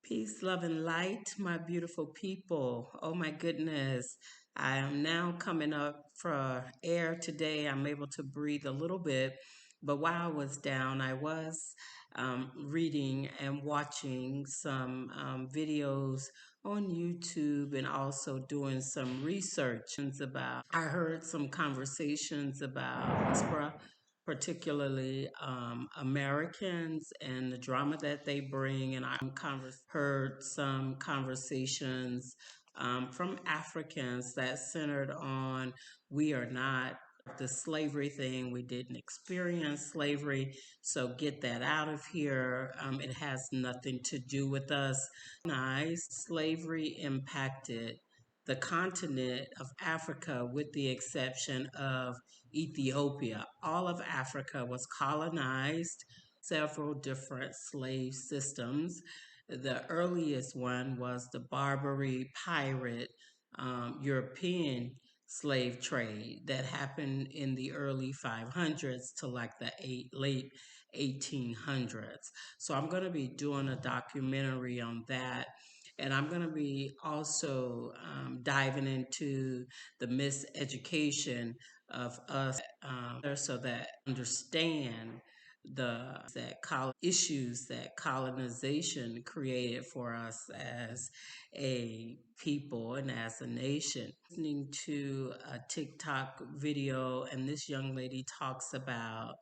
Peace, love, and light, my beautiful people. Oh my goodness. I am now coming up for air today. I'm able to breathe a little bit. But while I was down, I was reading and watching some videos on YouTube and also doing some research about. I heard some conversations about diaspora, particularly Americans and the drama that they bring. And I heard some conversations from Africans that centered on we are not the slavery thing. We didn't experience slavery, so get that out of here. It has nothing to do with us. Slavery impacted the continent of Africa with the exception of Ethiopia. All of Africa was colonized, several different slave systems. The earliest one was the Barbary pirate European slave trade that happened in the early 500s to like the late 1800s. So I'm going to be doing a documentary on that. And I'm going to be also diving into the miseducation of us so that understand the issues that colonization created for us as a people and as a nation. Listening to a TikTok video, and this young lady talks about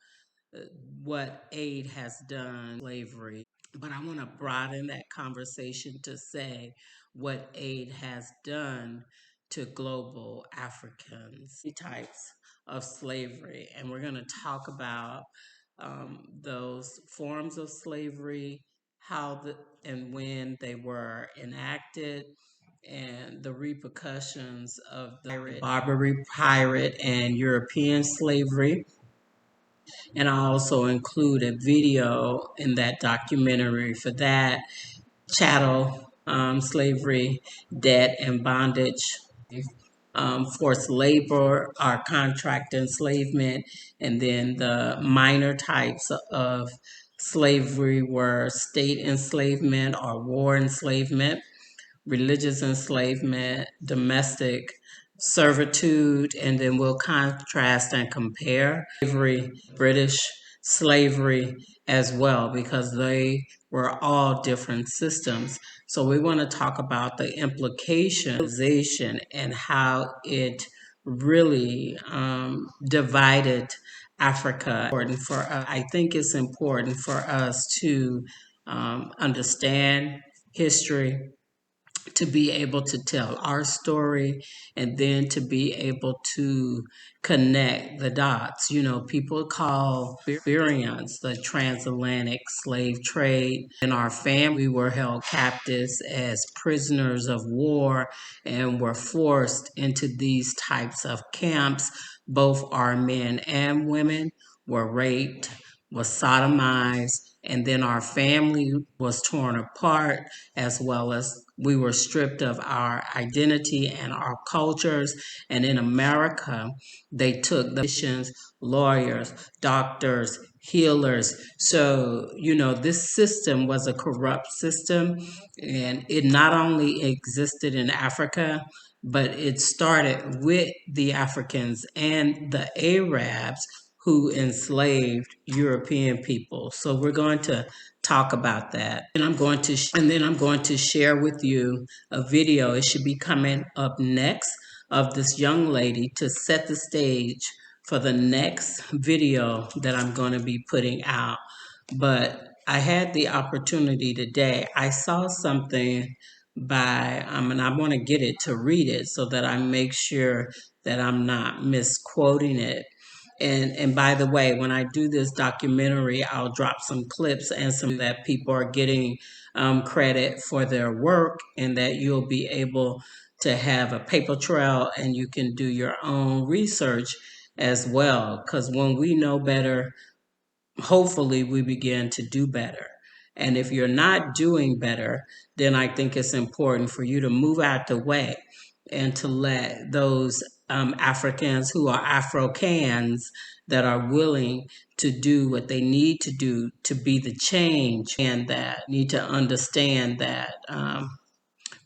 what aid has done slavery. But I want to broaden that conversation to say what aid has done to global Africans, types of slavery. And we're going to talk about those forms of slavery, and when they were enacted, and the repercussions of the Barbary pirate and European slavery. And I also include a video in that documentary for that chattel slavery, debt, and bondage, forced labor, or contract enslavement. And then the minor types of slavery were state enslavement or war enslavement, religious enslavement, domestic servitude, and then we'll contrast and compare slavery, British slavery as well, because they were all different systems. So we want to talk about the implications and how it really divided Africa. I think it's important for us to understand history, to be able to tell our story, and then to be able to connect the dots. You know, people call experience the transatlantic slave trade. In our family, we were held captives as prisoners of war and were forced into these types of camps. Both our men and women were raped, was sodomized, and then our family was torn apart, as well as we were stripped of our identity and our cultures. And in America, they took the physicians, lawyers, doctors, healers. So, you know, this system was a corrupt system, and it not only existed in Africa, but it started with the Africans and the Arabs who enslaved European people. So we're going to talk about that. And I'm going to share with you a video. It should be coming up next, of this young lady to set the stage for the next video that I'm going to be putting out. But I had the opportunity today. I saw something by, and I want to get it to read it so that I make sure that I'm not misquoting it. And by the way, when I do this documentary, I'll drop some clips and some that people are getting credit for their work, and that you'll be able to have a paper trail and you can do your own research as well. Because when we know better, hopefully we begin to do better. And if you're not doing better, then I think it's important for you to move out the way and to let those Africans who are Afrocans that are willing to do what they need to do to be the change, and that need to understand that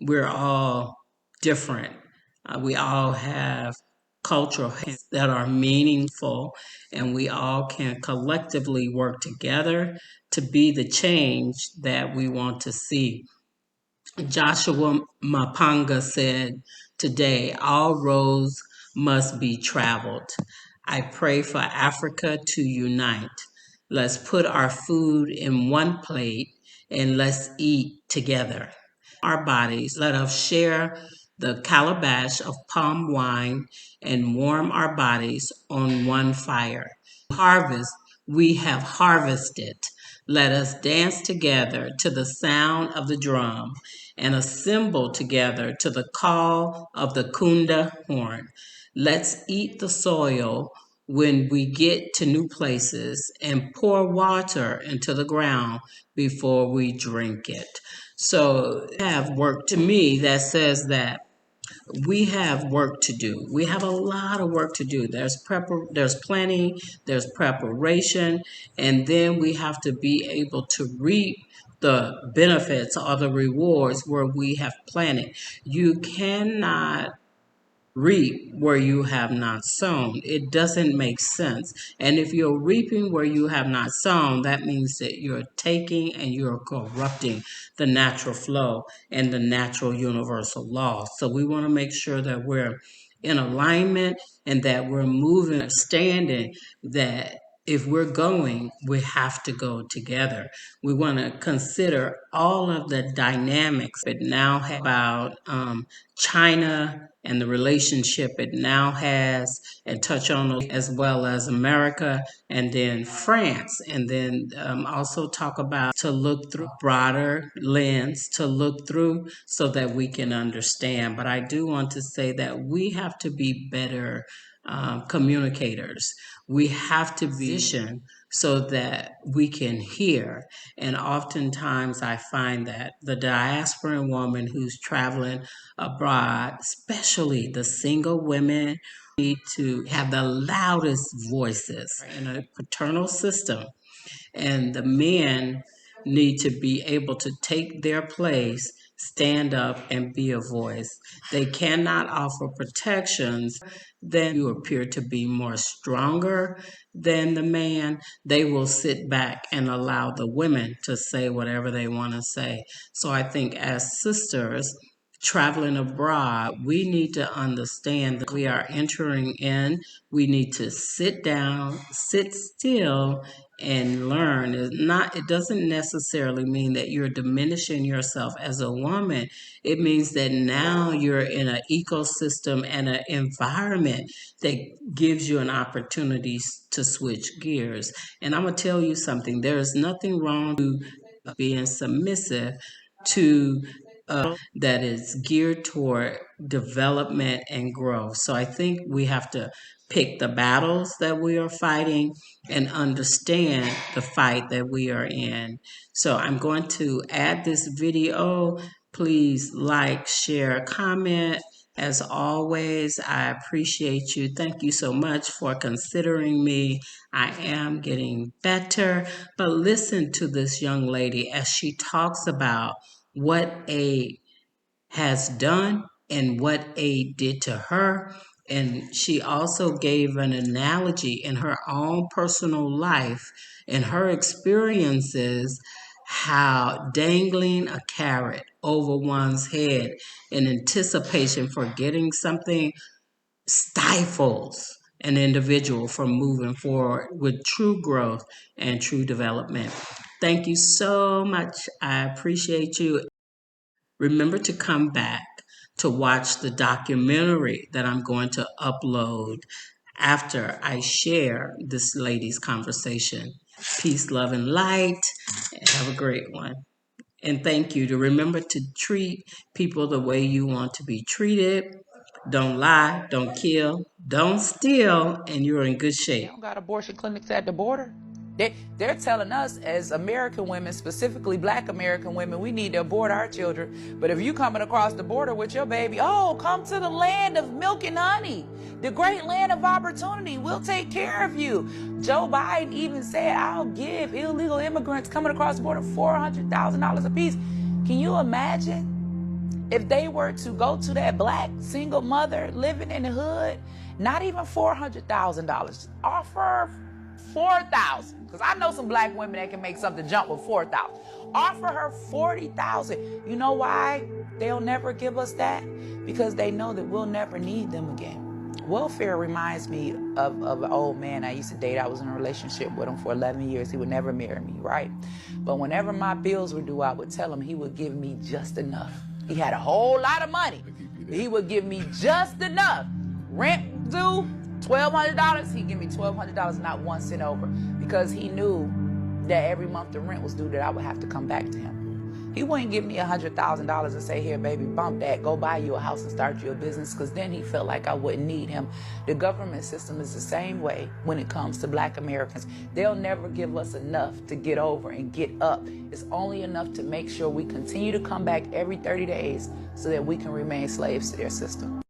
we're all different. We all have cultural that are meaningful, and we all can collectively work together to be the change that we want to see. Joshua Mapanga said today, all roads must be traveled. I pray for Africa to unite. Let's put our food in one plate and let's eat together. Our bodies, let us share the calabash of palm wine and warm our bodies on one fire. Harvest, we have harvested. Let us dance together to the sound of the drum and assemble together to the call of the kunda horn. Let's eat the soil when we get to new places and pour water into the ground before we drink it. So, have work to me that says that we have work to do. We have a lot of work to do. There's planning, there's preparation, and then we have to be able to reap the benefits or the rewards where we have planted. You cannot reap where you have not sown. It doesn't make sense. And if you're reaping where you have not sown, that means that you're taking and you're corrupting the natural flow and the natural universal law. So we want to make sure that we're in alignment and that we're moving, understanding that if we're going, we have to go together. We want to consider all of the dynamics it now has about China and the relationship it now has, and touch on those, as well as America and then France, and then also talk about to look through broader lens to look through so that we can understand. But I do want to say that we have to be better communicators. We have to be so that we can hear. And oftentimes I find that the diasporan woman who's traveling abroad, especially the single women, need to have the loudest voices in a paternal system, and the men need to be able to take their place, stand up, and be a voice. They cannot offer protections. Then you appear to be more stronger than the man. They will sit back and allow the women to say whatever they want to say. So I think as sisters traveling abroad, we need to understand that we are entering in. We need to sit down, sit still, and learn. It doesn't necessarily mean that you're diminishing yourself as a woman. It means that now you're in an ecosystem and an environment that gives you an opportunity to switch gears. And I'm gonna tell you something, there is nothing wrong with being submissive to that is geared toward development and growth. So I think we have to pick the battles that we are fighting and understand the fight that we are in. So I'm going to add this video. Please like, share, comment. As always, I appreciate you. Thank you so much for considering me. I am getting better. But listen to this young lady as she talks about what A has done and what A did to her. And she also gave an analogy in her own personal life and her experiences, how dangling a carrot over one's head in anticipation for getting something stifles an individual from moving forward with true growth and true development. Thank you so much. I appreciate you. Remember to come back to watch the documentary that I'm going to upload after I share this lady's conversation. Peace, love, and light. Have a great one. And thank you. To remember to treat people the way you want to be treated. Don't lie, don't kill, don't steal, and you're in good They shape. don't got abortion clinics at the border. They're telling us as American women, specifically black American women, we need to abort our children. But if you coming across the border with your baby, oh, come to the land of milk and honey, the great land of opportunity. We'll take care of you. Joe Biden even said, I'll give illegal immigrants coming across the border $400,000 apiece. Can you imagine if they were to go to that black single mother living in the hood, not even $400,000, offer $4,000, because I know some black women that can make something jump with $4,000. Offer her $40,000. You know why they'll never give us that? Because they know that we'll never need them again. Welfare reminds me of an old man I used to date. I was in a relationship with him for 11 years. He would never marry me, right? But whenever my bills were due, I would tell him he would give me just enough. He had a whole lot of money. He would give me just enough. Rent due, $1,200. He'd give me $1,200, not 1 cent over, because he knew that every month the rent was due, that I would have to come back to him. He wouldn't give me $100,000 and say, here, baby, bump that, go buy you a house and start you a business, because then he felt like I wouldn't need him. The government system is the same way when it comes to black Americans. They'll never give us enough to get over and get up. It's only enough to make sure we continue to come back every 30 days so that we can remain slaves to their system.